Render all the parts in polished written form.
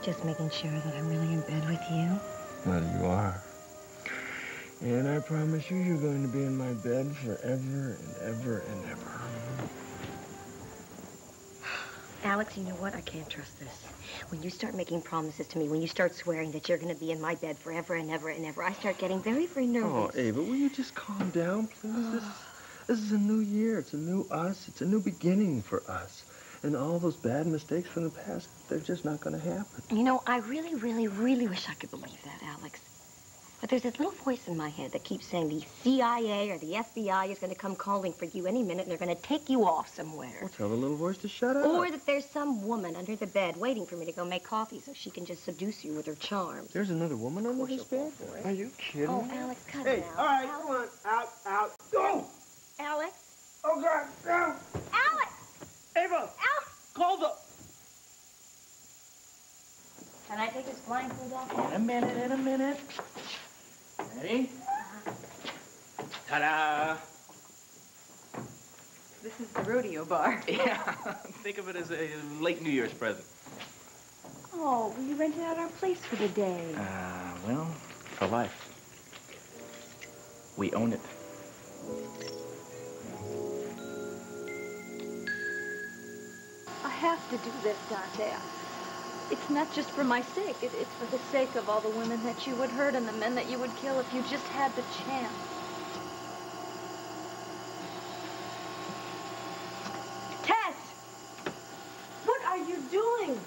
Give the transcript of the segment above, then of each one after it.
Just making sure that I'm really in bed with you. Well, you are. And I promise you, you're going to be in my bed forever and ever and ever. Alex, you know what? I can't trust this. When you start making promises to me, when you start swearing that you're going to be in my bed forever and ever and ever, I start getting very, very nervous. Oh, Ava, will you just calm down, please? This is a new year. It's a new us. It's a new beginning for us. And all those bad mistakes from the past, they're just not going to happen. You know, I really, really, really wish I could believe that, Alex. But there's this little voice in my head that keeps saying the CIA or the FBI is going to come calling for you any minute and they're going to take you off somewhere. Well, tell the little voice to shut up. Or that there's some woman under the bed waiting for me to go make coffee so she can just seduce you with her charms. There's another woman under this bed? Are you kidding? Oh, Alex, cut it out. All right, come on. Out. Go! Alex? Oh, God, go! Alex! Ava! Alex! Call the... Can I take this blindfold off? In a minute. Ready? Ta-da! This is the rodeo bar. Yeah, think of it as a late New Year's present. Oh, well, you rented out our place for the day. Well, for life. We own it. I have to do this, Dante. It's not just for my sake. It's for the sake of all the women that you would hurt and the men that you would kill if you just had the chance. Tess! What are you doing?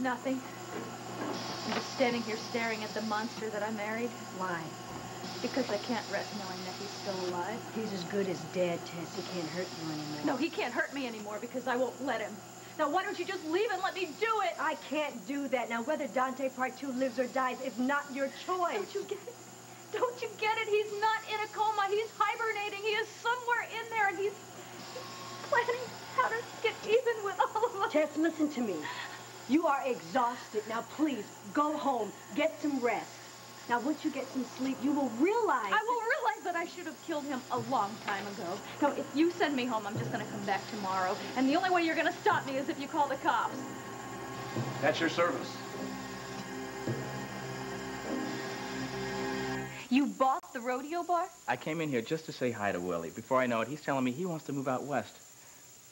Nothing. I'm just standing here staring at the monster that I married. Why? Because I can't rest knowing that he's still alive. He's as good as dead, Tess. He can't hurt you anymore. No, he can't hurt me anymore because I won't let him. Now, why don't you just leave and let me do it? I can't do that. Now, whether Dante Part 2 lives or dies is not your choice. Don't you get it? Don't you get it? He's not in a coma. He's hibernating. He is somewhere in there, and he's planning how to get even with all of us. Tess, listen to me. You are exhausted. Now, please, go home. Get some rest. Now, once you get some sleep, you will realize... I will realize that I should have killed him a long time ago. Now, if you send me home, I'm just going to come back tomorrow. And the only way you're going to stop me is if you call the cops. That's your service. You bought the rodeo bar? I came in here just to say hi to Willie. Before I know it, he's telling me he wants to move out west.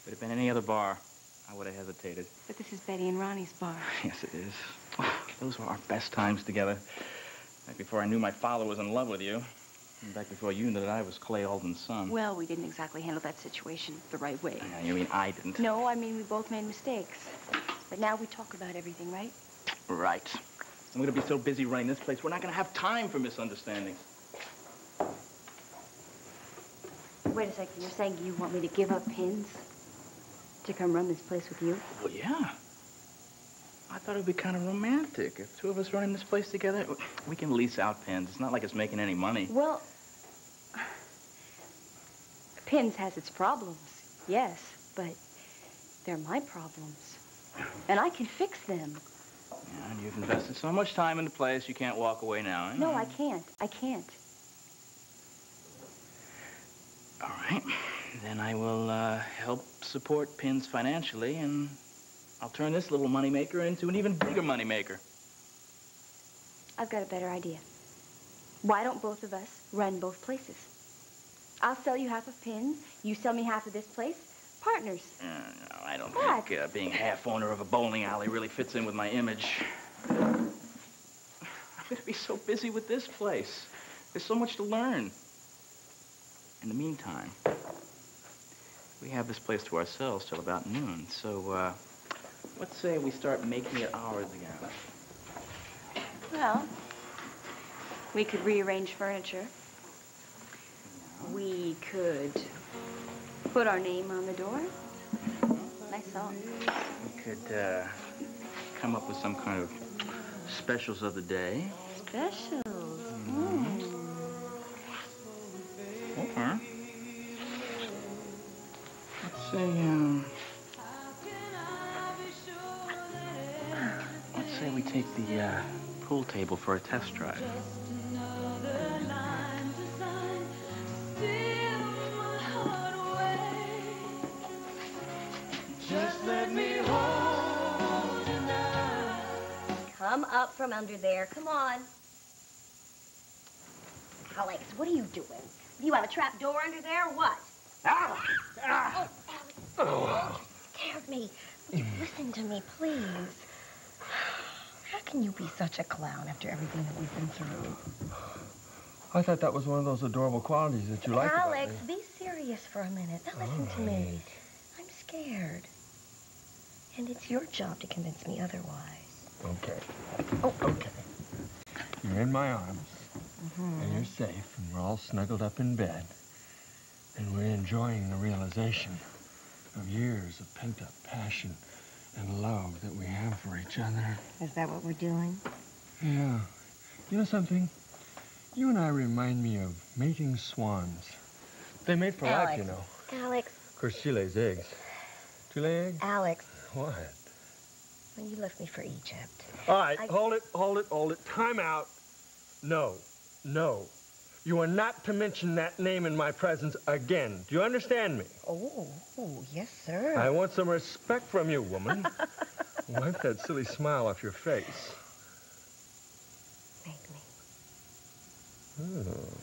If it had been any other bar, I would have hesitated. But this is Betty and Ronnie's bar. Yes, it is. Those were our best times together. Back before I knew my father was in love with you. And back before you knew that I was Clay Alden's son. Well, we didn't exactly handle that situation the right way. You mean I didn't? No, I mean we both made mistakes. But now we talk about everything, right? Right. I'm going to be so busy running this place, we're not going to have time for misunderstandings. Wait a second. You're saying you want me to give up pins to come run this place with you? Well, yeah. I thought it would be kind of romantic. If two of us running this place together, we can lease out pins. It's not like it's making any money. Well, pins has its problems, yes, but they're my problems. And I can fix them. Yeah, and you've invested so much time in the place, you can't walk away now, eh? No, I can't. I can't. All right. Then I will help support Pins financially, and I'll turn this little moneymaker into an even bigger moneymaker. I've got a better idea. Why don't both of us run both places? I'll sell you half of Pins, you sell me half of this place. Partners. No, I don't think being half owner of a bowling alley really fits in with my image. I'm going to be so busy with this place. There's so much to learn. In the meantime, we have this place to ourselves till about noon. So, let's say we start making it ours again. Well, we could rearrange furniture. We could put our name on the door. Nice song. We could come up with some kind of specials of the day. Specials. Okay. Let's say we take the pool table for a test drive. Just let me hold you now. Come up from under there. Come on. Alex, what are you doing? Do you have a trap door under there or what? Ah! Ah! Oh, Alex. You scared me. Listen to me, please. How can you be such a clown after everything that we've been through? I thought that was one of those adorable qualities that you liked about me. Alex, be serious for a minute. Now listen to me. I'm scared. And it's your job to convince me otherwise. Okay. Oh. Okay. You're in my arms. And you're safe, and we're all snuggled up in bed. And we're enjoying the realization of years of pent-up passion and love that we have for each other. Is that what we're doing? Yeah. You know something? You and I remind me of mating swans. They mate for life, you know. Alex. Of course, she lays eggs. Do you lay eggs? Alex. What? When you left me for Egypt. All right, hold it. Time out. No. You are not to mention that name in my presence again. Do you understand me? Oh, yes, sir. I want some respect from you, woman. Wipe that silly smile off your face. Make me. Oh.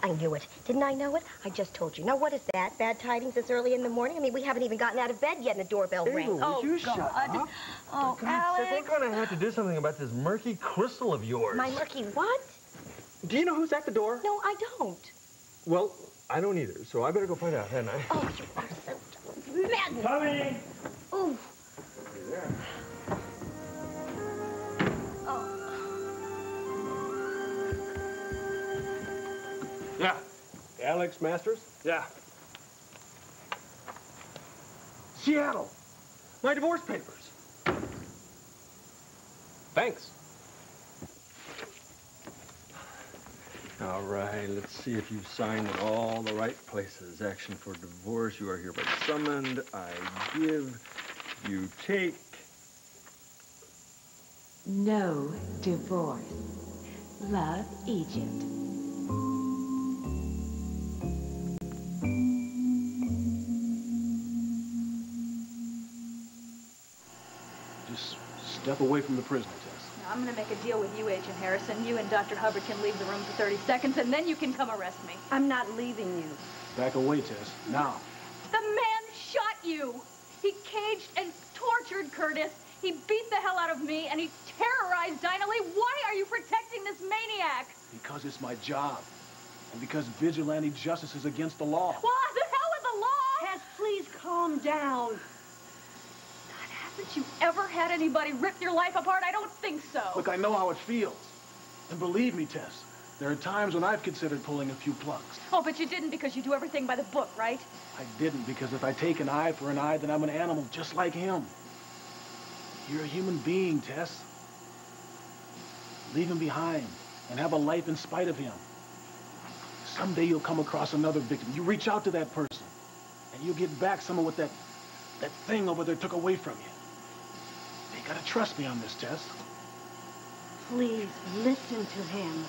I knew it. Didn't I know it? I just told you. Now, what is that? Bad tidings this early in the morning? I mean, we haven't even gotten out of bed yet and the doorbell rang. Would you shut up? Oh, For God's Alex. sake, we're going to have to do something about this murky crystal of yours. My murky what? Do you know who's at the door? No, I don't. Well, I don't either, so I better go find out, hadn't I? Oh, you are so madness. Coming! Oh. You're there. Yeah. Alex Masters? Yeah. Seattle. My divorce papers. Thanks. All right, let's see if you've signed in all the right places. Action for divorce. You are hereby summoned. I give. You take. No divorce. Love, Egypt. Just step away from the prisoner, Tess. Now, I'm going to make a deal with you, Agent Harrison. You and Dr. Hubbard can leave the room for 30 seconds, and then you can come arrest me. I'm not leaving you. Back away, Tess. Now. The man shot you. He caged and tortured Curtis. He beat the hell out of me, and he terrorized Dinah Lee. Why are you protecting this maniac? Because it's my job. And because vigilante justice is against the law. Well, the hell with the law! Tess, please calm down. God, haven't you ever had anybody rip your life apart? I don't think so. Look, I know how it feels. And believe me, Tess, there are times when I've considered pulling a few plugs. Oh, but you didn't because you do everything by the book, right? I didn't because if I take an eye for an eye, then I'm an animal just like him. You're a human being, Tess. Leave him behind and have a life in spite of him. Someday you'll come across another victim. You reach out to that person, and you'll get back some of what that thing over there took away from you. You gotta trust me on this, Tess. Please, listen to him.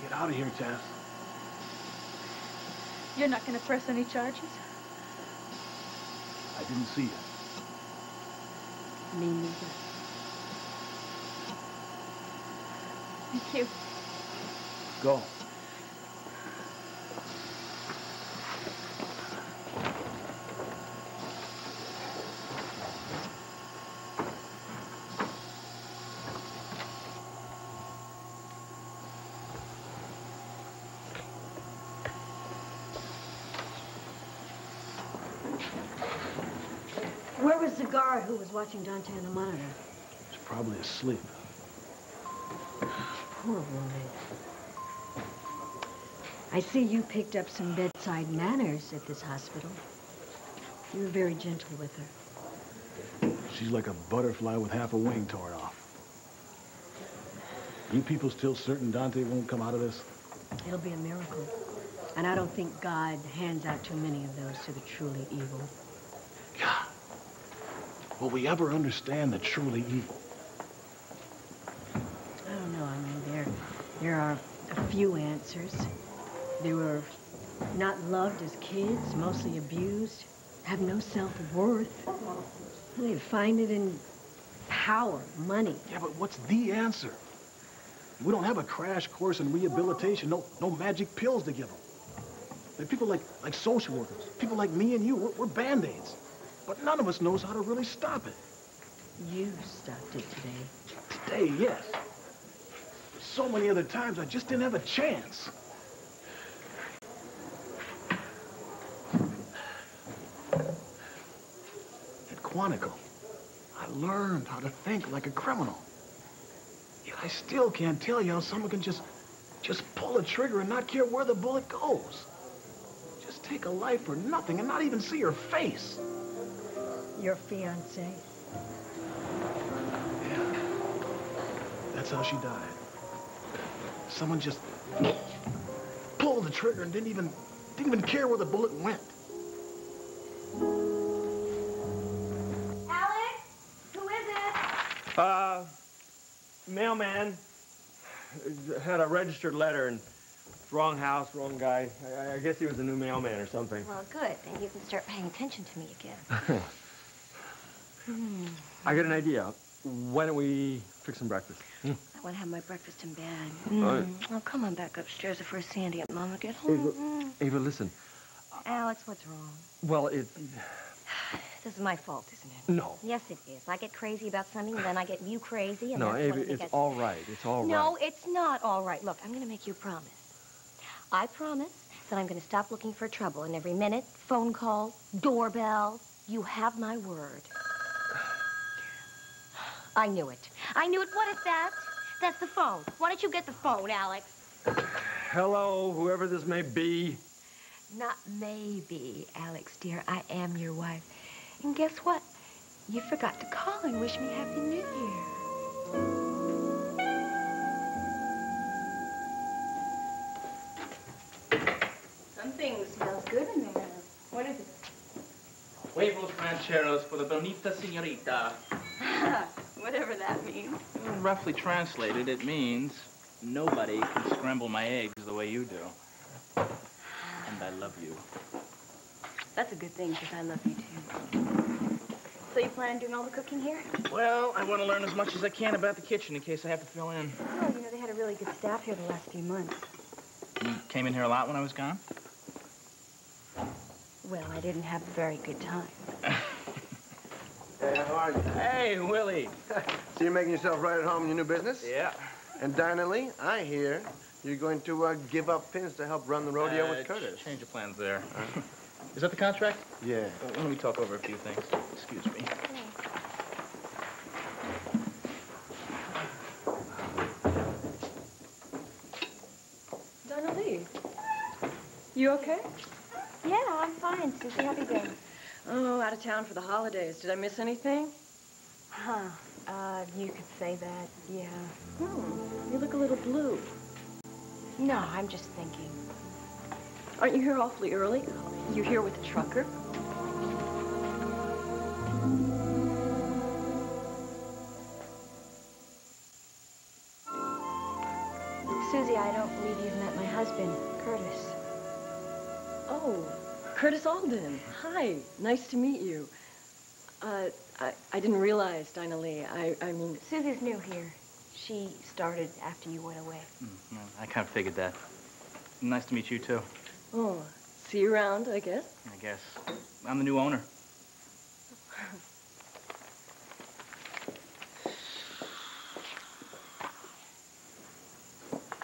Get out of here, Tess. You're not going to press any charges? I didn't see it. Me neither. Thank you. Go. guard who was watching Dante on the monitor. He's probably asleep. Poor woman. I see you picked up some bedside manners at this hospital. You were very gentle with her. She's like a butterfly with half a wing torn off. You people still certain Dante won't come out of this? It'll be a miracle. And I don't think God hands out too many of those to the truly evil. God. Will we ever understand the truly evil? I don't know. I mean, there are a few answers. They were not loved as kids, mostly abused, have no self-worth. They find it in power, money. Yeah, but what's the answer? We don't have a crash course in rehabilitation, no magic pills to give them. They're people like social workers, people like me and you, we're Band-Aids. But none of us knows how to really stop it. You stopped it today. Today, yes. So many other times, I just didn't have a chance. At Quantico, I learned how to think like a criminal. Yet I still can't tell you how someone can just pull a trigger and not care where the bullet goes. Just take a life for nothing and not even see her face. Your fiancé? Yeah. That's how she died. Someone just pulled the trigger and didn't even care where the bullet went. Alex? Who is it? Mailman had a registered letter and wrong house, wrong guy. I guess he was a new mailman or something. Well, good. Then you can start paying attention to me again. I got an idea. Why don't we fix some breakfast? I want to have my breakfast in bed. Right. Oh, come on back upstairs before Sandy and Mama get home. Ava, listen. Alex, what's wrong? Well, This is my fault, isn't it? No. Yes, it is. I get crazy about something, and then I get you crazy, and No, that's Ava, when it it's all right. It's all right. No, it's not all right. Look, I'm going to make you a promise. I promise that I'm going to stop looking for trouble, and every minute, phone call, doorbell, you have my word. I knew it. I knew it. What is that? That's the phone. Why don't you get the phone, Alex? Hello, whoever this may be. Not maybe, Alex, dear. I am your wife. And guess what? You forgot to call and wish me Happy New Year. Something smells good in there. What is it? Huevos rancheros for the bonita señorita. Whatever that means. Well, roughly translated, it means nobody can scramble my eggs the way you do. And I love you. That's a good thing, because I love you, too. So you plan on doing all the cooking here? Well, I want to learn as much as I can about the kitchen in case I have to fill in. Oh, you know, they had a really good staff here the last few months. You came in here a lot when I was gone? Well, I didn't have a very good time. Hey, how are you? Hey, Willie. So you're making yourself right at home in your new business? Yeah. And Dinah Lee, I hear you're going to give up pins to help run the rodeo with Curtis. Change of plans there. Is that the contract? Yeah. Well, let me talk over a few things. Excuse me. Dinah Lee, you okay? Yeah, I'm fine, Susie. How'd you go? Oh, out of town for the holidays. Did I miss anything? Huh. You could say that, yeah. You look a little blue. No, I'm just thinking. Aren't you here awfully early? You here with the trucker? Susie, I don't believe you've met my husband, Curtis. Oh, Curtis Alden. Hi, nice to meet you. I didn't realize, Dinah Lee. I mean... Susie's new here. She started after you went away. Well, I kind of figured that. Nice to meet you, too. Oh, see you around, I guess. I guess. I'm the new owner.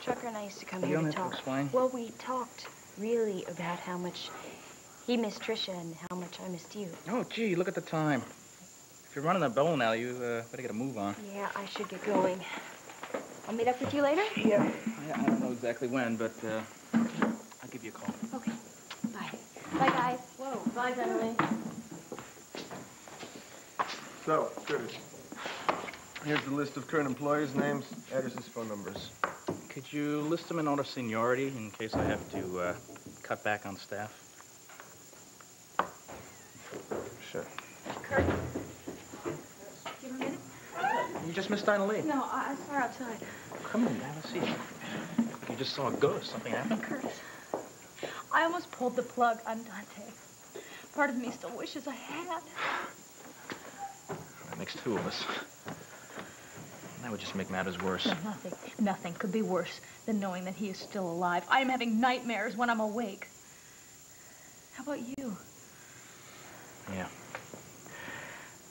Trucker and I used to come You here don't to have to talk. explain. Well, we talked really about how much he missed Tricia and how much I missed you. Oh, gee, look at the time. you're running the bowling alley, you better get a move on. Yeah, I should get going. I'll meet up with you later? Yeah. I don't know exactly when, but I'll give you a call. Okay. Bye. Bye, guys. Whoa. Bye, Dinah Lee. So, Curtis, here's the list of current employers' names, addresses, phone numbers. Could you list them in order of seniority in case I have to cut back on staff? Sure. Kurt. Give her a minute. You just missed Dinah Lee. No, I saw her outside. Come on, have a seat. You just saw a ghost. Something happened? Curtis, I almost pulled the plug on Dante. Part of me still wishes I had. That makes two of us. That would just make matters worse. No, nothing could be worse than knowing that he is still alive. I am having nightmares when I'm awake. How about you? Yeah.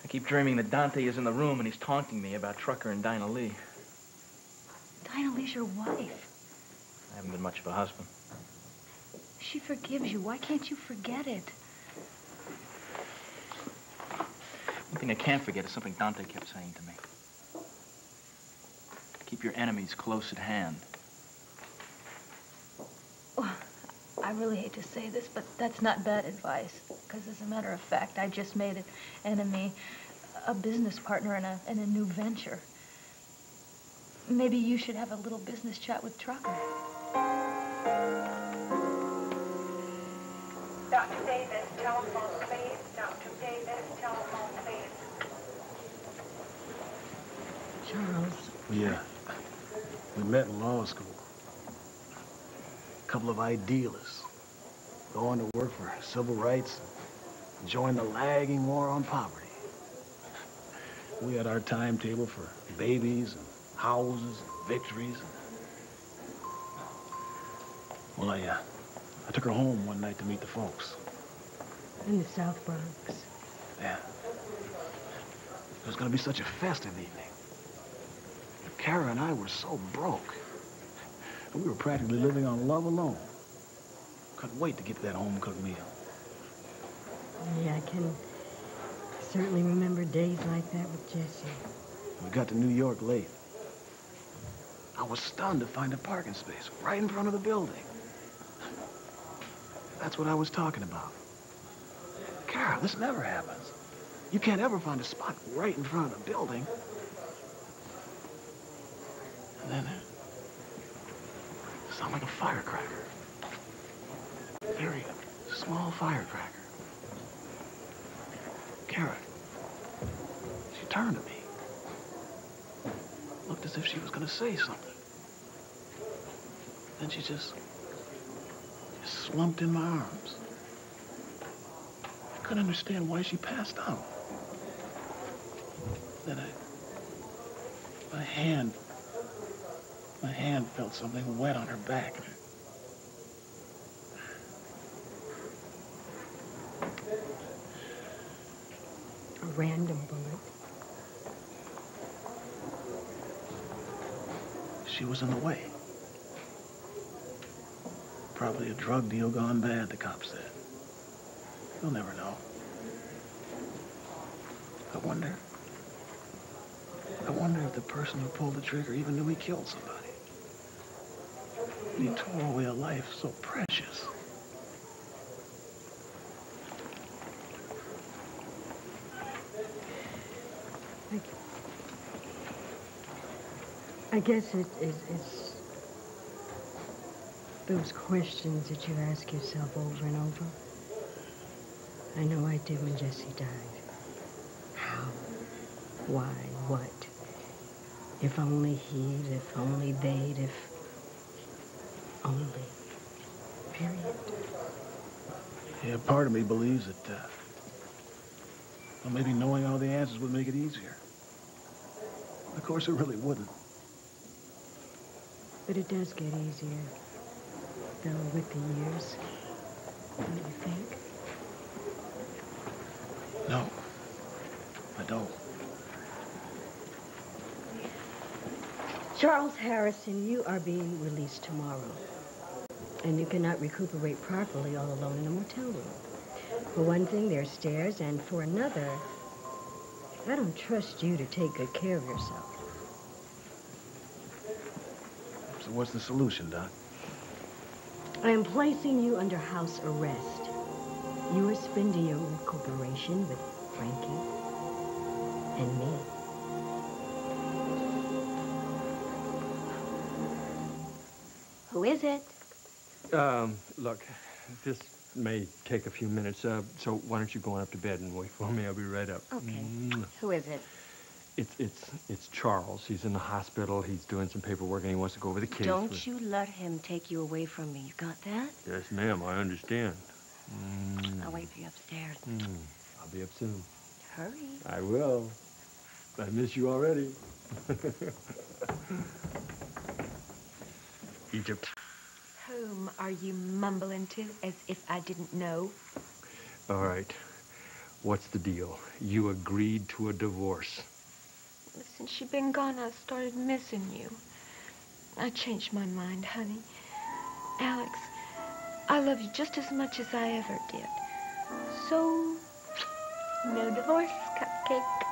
I keep dreaming that Dante is in the room and he's taunting me about Trucker and Dinah Lee. Dinah Lee's your wife. I haven't been much of a husband. She forgives you. Why can't you forget it? One thing I can't forget is something Dante kept saying to me. Keep your enemies close at hand. Oh, I really hate to say this, but that's not bad advice. Because as a matter of fact, I just made an enemy a business partner in a new venture. Maybe you should have a little business chat with Trucker. Dr. Davis, telephone, please. Dr. Davis, telephone, please. Charles. Yeah. We met in law school. A couple of idealists. Going to work for civil rights and join the lagging war on poverty. We had our timetable for babies and houses and victories. Well, I took her home one night to meet the folks. In the South Bronx. Yeah. It was gonna be such a festive evening. Kara and I were so broke. We were practically living on love alone. Couldn't wait to get that home-cooked meal. Yeah, I can certainly remember days like that with Jesse. We got to New York late. I was stunned to find a parking space right in front of the building. That's what I was talking about. Kara, this never happens. You can't ever find a spot right in front of the building. And then it sounded like a firecracker. Very small firecracker. Kara, she turned to me. Looked as if she was gonna say something. Then she just slumped in my arms. I couldn't understand why she passed out. Then my hand felt something wet on her back. A random bullet. She was in the way. Probably a drug deal gone bad, the cop said. You'll never know. I wonder if the person who pulled the trigger even knew he killed somebody. He tore away a life so precious. I guess it's those questions that you ask yourself over and over. I know I did when Jesse died. How? Why? What? If only he'd, if only they'd, if only. Period. Yeah, part of me believes that, well, maybe knowing all the answers would make it easier. Of course, it really wouldn't. But it does get easier, though, with the years. Don't you think? No, I don't. Charles Harrison, you are being released tomorrow. And you cannot recuperate properly all alone in a motel room. For one thing, there are stairs, and for another, I don't trust you to take good care of yourself. So what's the solution, Doc? I am placing you under house arrest. You are spending your recuperation with Frankie and me. Who is it? Look, this may take a few minutes, so why don't you go on up to bed and wait for me? I'll be right up. Okay. Who is it? It's Charles. He's in the hospital. He's doing some paperwork, and he wants to go over the case. Don't you let him take you away from me. You got that? Yes, ma'am. I understand. I'll wait for you upstairs. I'll be up soon. Hurry. I will. I miss you already. Egypt. Whom are you mumbling to, as if I didn't know? All right. What's the deal? You agreed to a divorce. Since you've been gone, I've started missing you. I changed my mind, honey. Alex, I love you just as much as I ever did. So, no divorce, cupcake.